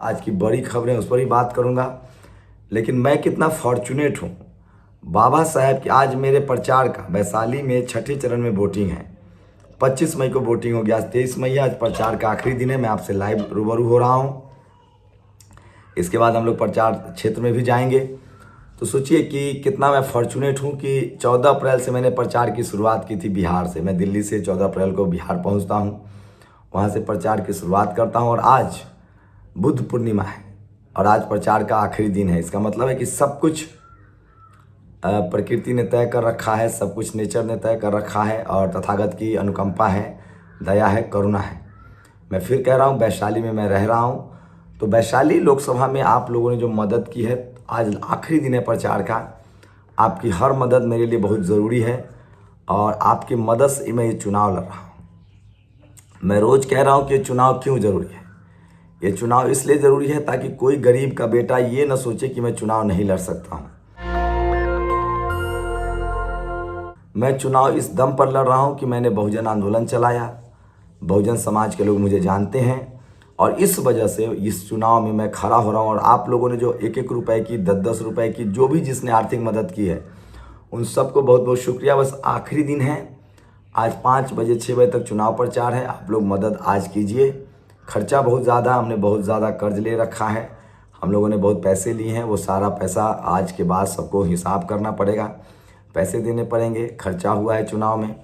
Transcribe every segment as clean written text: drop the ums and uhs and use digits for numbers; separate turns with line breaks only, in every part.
आज की बड़ी खबरें उस पर ही बात करूंगा। लेकिन मैं कितना फॉर्चुनेट हूँ। बाबा साहेब की आज मेरे प्रचार का वैशाली में छठे चरण में वोटिंग है। 25 मई को वोटिंग हो गया, आज 23 मई है, आज प्रचार का आखिरी दिन है। मैं आपसे लाइव रूबरू हो रहा हूँ। इसके बाद हम लोग प्रचार क्षेत्र में भी जाएंगे। तो सोचिए कि कितना मैं फॉर्चुनेट हूँ कि 14 अप्रैल से मैंने प्रचार की शुरुआत की थी बिहार से। मैं दिल्ली से 14 अप्रैल को बिहार पहुँचता हूँ, वहाँ से प्रचार की शुरुआत करता हूँ। और आज बुद्ध पूर्णिमा है और आज प्रचार का आखिरी दिन है। इसका मतलब है कि सब कुछ प्रकृति ने तय कर रखा है, सब कुछ नेचर ने तय कर रखा है और तथागत की अनुकंपा है, दया है, करुणा है। मैं फिर कह रहा हूँ, वैशाली में मैं रह रहा हूँ। तो वैशाली लोकसभा में आप लोगों ने जो मदद की है, आज आखिरी दिन है प्रचार का। आपकी हर मदद मेरे लिए बहुत ज़रूरी है और आपकी मदद से मैं ये चुनाव लड़ रहा हूँ। मैं रोज़ कह रहा हूँ कि ये चुनाव क्यों ज़रूरी है। ये चुनाव इसलिए ज़रूरी है ताकि कोई गरीब का बेटा ये न सोचे कि मैं चुनाव नहीं लड़ सकता हूँ। मैं चुनाव इस दम पर लड़ रहा हूँ कि मैंने बहुजन आंदोलन चलाया, बहुजन समाज के लोग मुझे जानते हैं और इस वजह से इस चुनाव में मैं खड़ा हो रहा हूँ। और आप लोगों ने जो 1-1 रुपए की, 10-10 रुपए की, जो भी जिसने आर्थिक मदद की है, उन सबको बहुत बहुत शुक्रिया। बस आखिरी दिन है, आज 5 बजे 6 बजे तक चुनाव प्रचार है। आप लोग मदद आज कीजिए। खर्चा बहुत ज़्यादा, हमने बहुत ज़्यादा कर्ज ले रखा है, हम लोगों ने बहुत पैसे लिए हैं। वो सारा पैसा आज के बाद सबको हिसाब करना पड़ेगा, पैसे देने पड़ेंगे। खर्चा हुआ है चुनाव में।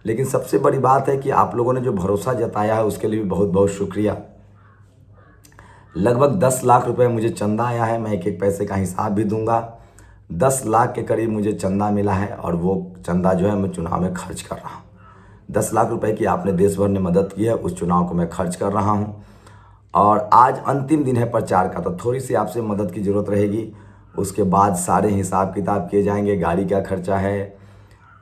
लेकिन सबसे बड़ी बात है कि आप लोगों ने जो भरोसा जताया है उसके लिए भी बहुत बहुत शुक्रिया। लगभग 10 लाख रुपए मुझे चंदा आया है। मैं एक एक पैसे का हिसाब भी दूंगा। 10 लाख के करीब मुझे चंदा मिला है और वो चंदा जो है मैं चुनाव में खर्च कर रहा हूँ। 10 लाख रुपए की आपने देश भर ने मदद की है, उस चुनाव को मैं खर्च कर रहा हूँ। और आज अंतिम दिन है प्रचार का, तो थोड़ी सी आपसे मदद की ज़रूरत रहेगी। उसके बाद सारे हिसाब किताब किए जाएंगे। गाड़ी का खर्चा है,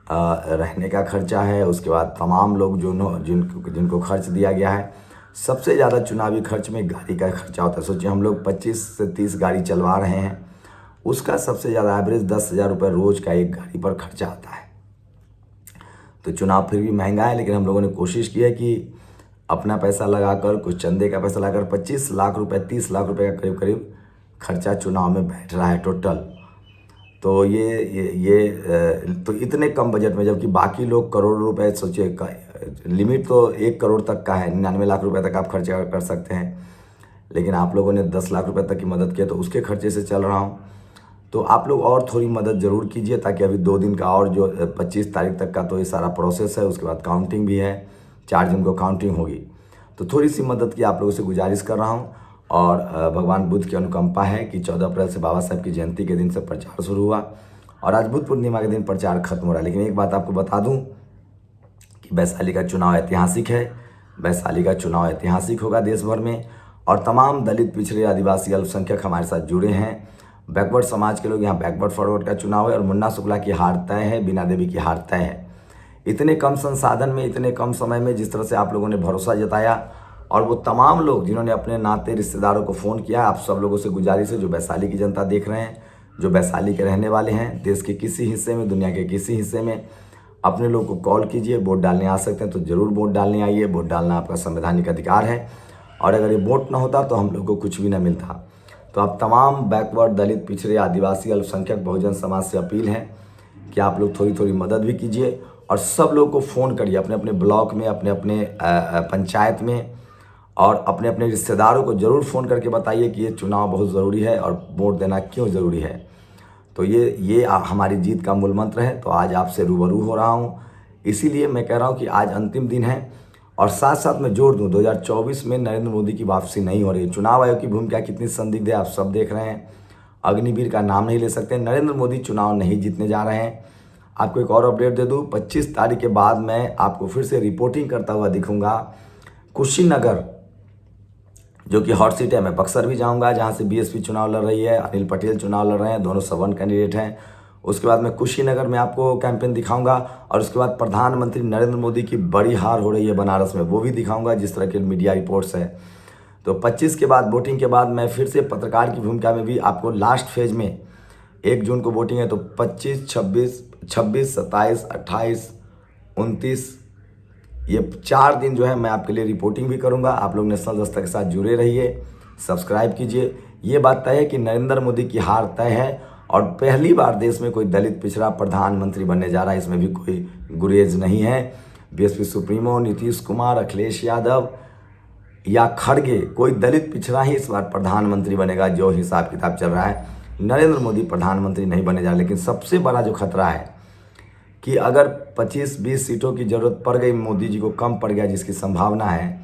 रहने का खर्चा है, उसके बाद तमाम लोग जिनको खर्च दिया गया है। सबसे ज़्यादा चुनावी खर्च में गाड़ी का खर्चा होता है। सोचिए हम लोग 25 से 30 गाड़ी चलवा रहे हैं, उसका सबसे ज़्यादा एवरेज 10,000 रुपये रोज़ का एक गाड़ी पर खर्चा आता है। तो चुनाव फिर भी महंगा है, लेकिन हम लोगों ने कोशिश की है कि अपना पैसा लगाकर, कुछ चंदे का पैसा लगाकर 25 लाख रुपए, 30 लाख रुपए का करीब करीब खर्चा चुनाव में बैठ रहा है टोटल। तो तो इतने कम बजट में, जबकि बाकी लोग करोड़ों रुपए, सोचिए लिमिट तो 1 करोड़ तक का है, 99 लाख रुपए तक आप खर्चा कर सकते हैं। लेकिन आप लोगों ने 10 लाख रुपए तक की मदद की, तो उसके खर्चे से चल रहा हूँ। तो आप लोग और थोड़ी मदद ज़रूर कीजिए, ताकि अभी 2 दिन का और जो 25 तारीख तक का तो ये सारा प्रोसेस है, उसके बाद काउंटिंग भी है, 4 जून को काउंटिंग होगी। तो थोड़ी सी मदद की आप लोगों से गुजारिश कर रहा हूँ। और भगवान बुद्ध की अनुकंपा है कि 14 अप्रैल से बाबा साहब की जयंती के दिन से प्रचार शुरू हुआ और आज बुद्ध पूर्णिमा के दिन प्रचार खत्म हो रहा है। लेकिन एक बात आपको बता दूँ कि वैशाली का चुनाव ऐतिहासिक है। वैशाली का चुनाव ऐतिहासिक होगा देश भर में, और तमाम दलित, पिछड़े, आदिवासी, अल्पसंख्यक हमारे साथ जुड़े हैं। बैकवर्ड समाज के लोग, यहाँ बैकवर्ड फॉरवर्ड का चुनाव है और मुन्ना शुक्ला की हार तय है, बीना देवी की हार तय है। इतने कम संसाधन में, इतने कम समय में जिस तरह से आप लोगों ने भरोसा जताया, और वो तमाम लोग जिन्होंने अपने नाते रिश्तेदारों को फ़ोन किया, आप सब लोगों से गुजारिश है, जो वैशाली की जनता देख रहे हैं, जो वैशाली के रहने वाले हैं, देश के किसी हिस्से में, दुनिया के किसी हिस्से में, अपने लोग को कॉल कीजिए। वोट डालने आ सकते हैं तो ज़रूर वोट डालने आइए। वोट डालना आपका संवैधानिक अधिकार है और अगर ये वोट ना होता तो हम लोग को कुछ भी ना मिलता। तो आप तमाम बैकवर्ड, दलित, पिछड़े, आदिवासी, अल्पसंख्यक, बहुजन समाज से अपील है कि आप लोग थोड़ी थोड़ी मदद भी कीजिए और सब लोग को फ़ोन करिए, अपने अपने ब्लॉक में, अपने अपने पंचायत में, और अपने अपने रिश्तेदारों को ज़रूर फ़ोन करके बताइए कि ये चुनाव बहुत ज़रूरी है और वोट देना क्यों ज़रूरी है। तो ये हमारी जीत का मूल मंत्र है। तो आज आपसे रूबरू हो रहा हूँ, इसीलिए मैं कह रहा हूँ कि आज अंतिम दिन है। और साथ साथ मैं जोड़ दूँ, 2024 में नरेंद्र मोदी की वापसी नहीं हो रही है। चुनाव आयोग की भूमिका कितनी संदिग्ध है आप सब देख रहे हैं। अग्निवीर का नाम नहीं ले सकते। नरेंद्र मोदी चुनाव नहीं जीतने जा रहे हैं। आपको एक और अपडेट दे दूँ, 25 तारीख के बाद मैं आपको फिर से रिपोर्टिंग करता हुआ दिखूंगा कुशीनगर, जो कि हॉट सीट है। मैं बक्सर भी जाऊंगा, जहां से बीएसपी चुनाव लड़ रही है, अनिल पटेल चुनाव लड़ रहे हैं, दोनों सवन कैंडिडेट हैं। उसके बाद मैं कुशीनगर में आपको कैंपेन दिखाऊंगा और उसके बाद प्रधानमंत्री नरेंद्र मोदी की बड़ी हार हो रही है बनारस में, वो भी दिखाऊंगा, जिस तरह के मीडिया रिपोर्ट्स है। तो 25 के बाद, वोटिंग के बाद, मैं फिर से पत्रकार की भूमिका में भी आपको लास्ट फेज में, 1 जून को वोटिंग है, तो 25, 26, 27, 28, 29, ये 4 दिन जो है मैं आपके लिए रिपोर्टिंग भी करूंगा। आप लोग नेशनल दस्तक के साथ जुड़े रहिए, सब्सक्राइब कीजिए। ये बात तय है कि नरेंद्र मोदी की हार तय है और पहली बार देश में कोई दलित पिछड़ा प्रधानमंत्री बनने जा रहा है, इसमें भी कोई गुरेज नहीं है। बीएसपी सुप्रीमो नीतीश कुमार, अखिलेश यादव या खड़गे, कोई दलित पिछड़ा ही इस बार प्रधानमंत्री बनेगा। जो हिसाब किताब चल रहा है, नरेंद्र मोदी प्रधानमंत्री नहीं बने जा रहे। लेकिन सबसे बड़ा जो खतरा है कि अगर 25-20 सीटों की ज़रूरत पड़ गई, मोदी जी को कम पड़ गया, जिसकी संभावना है,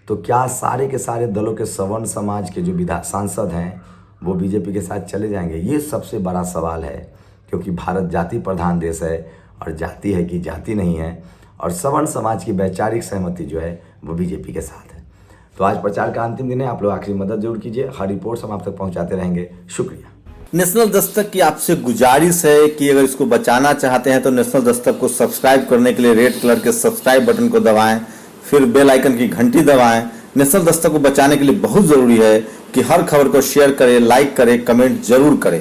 तो क्या सारे के सारे दलों के सवर्ण समाज के जो सांसद हैं वो बीजेपी के साथ चले जाएंगे? ये सबसे बड़ा सवाल है, क्योंकि भारत जाति प्रधान देश है और जाति है कि जाति नहीं है, और सवर्ण समाज की वैचारिक सहमति जो है वो बीजेपी के साथ है। तो आज प्रचार का अंतिम दिन है, आप लोग आखिरी मदद जरूर कीजिए। हर रिपोर्ट्स हम आप तक पहुंचाते रहेंगे। शुक्रिया।
नेशनल दस्तक की आपसे गुजारिश है कि अगर इसको बचाना चाहते हैं तो नेशनल दस्तक को सब्सक्राइब करने के लिए रेड कलर के सब्सक्राइब बटन को दबाएं, फिर बेल आइकन की घंटी दबाएं। नेशनल दस्तक को बचाने के लिए बहुत ज़रूरी है कि हर खबर को शेयर करें, लाइक करें, कमेंट जरूर करें।